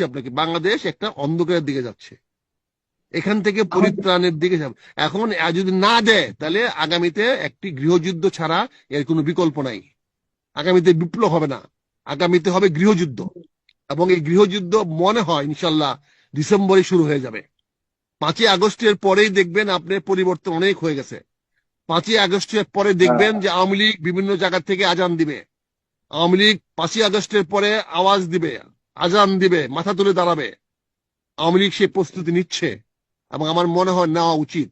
আপনাকে বাংলাদেশ একটা অন্ধকারের দিকে যাচ্ছে, এখান থেকে পরিত্রাণের দিকে যাবে। এখন যদি না দেয় তাহলে আগামীতে একটি গৃহযুদ্ধ ছাড়া এর কোনো বিকল্প নাই। আগামীতে বিপ্লব হবে না, আগামীতে হবে গৃহযুদ্ধ। এবং এই গৃহযুদ্ধ মনে হয় ইনশাল্লাহ ডিসেম্বরে শুরু হয়ে যাবে। 5ই আগস্টের পরেই দেখবেন আপনি পরিবর্তন অনেক হয়ে গেছে। 5ই আগস্টের পরে দেখবেন যে আওয়ামী লীগ বিভিন্ন জায়গা থেকে আজান দিবে। আওয়ামী লীগ 5ই আগস্টের পরে আওয়াজ দিবে, আজান দিবে, মাথা তুলে দাঁড়াবে। আওয়ামী লীগ সে প্রস্তুতি নিচ্ছে এবং আমার মনে হয় নেওয়া উচিত।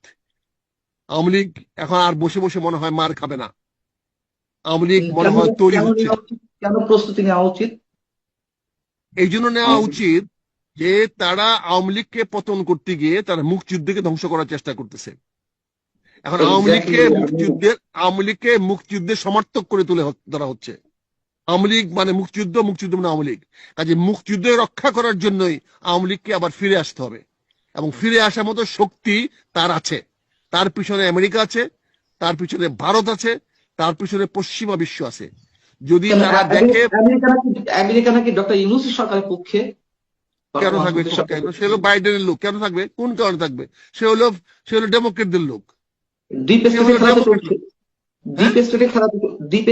আওয়ামী লীগ এখন আর বসে বসে মনে হয় মার খাবে না। আওয়ামী লীগ মনে হয় তৈরি হচ্ছে। কেন প্রস্তুতি নেওয়া উচিত? এই জন্য নেওয়া উচিত যে তারা আওয়ামী লীগকে পতন করতে গিয়ে তারা মুক্তিযুদ্ধকে ধ্বংস করার চেষ্টা করতেছে। এখন আওয়ামী লীগকে মুক্তিযুদ্ধের সমর্থক করে তুলে ধরা হচ্ছে। আওয়ামী লীগ মানে মুক্তিযুদ্ধ, মুক্তিযুদ্ধ মানে আওয়ামী লীগ। কাজে মুক্তিযুদ্ধ রক্ষা করার জন্যই আওয়ামী লীগকে আবার ফিরে আসতে হবে, এবং ফিরে আসার মতো শক্তি তার আছে। তার পিছনে আমেরিকা আছে, তার পিছনে ভারত আছে, তার পিছনে পশ্চিমা বিশ্ব আছে। যদি তারা দেখে আমেরিকা নাকি ডক্টর ইউনূস সরকারের পক্ষে। কেন থাকবে পক্ষে? সে হলো বাইডেনের লোক, কেন থাকবে? কোন কারণে থাকবে? সে হলো ডেমোক্রেটদের লোক। ডিপ স্টেটে খেলা তো চলছে। হ্যাঁ, ডিপ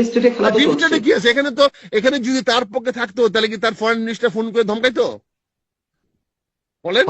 স্টেটে খেলা তো চলছে। কি আছে এখানে? তো এখানে যদি তার পক্ষে থাকতো তাহলে কি তার ফরেন মিনিস্টার ফোন করে ধমকাইতো? বলেন।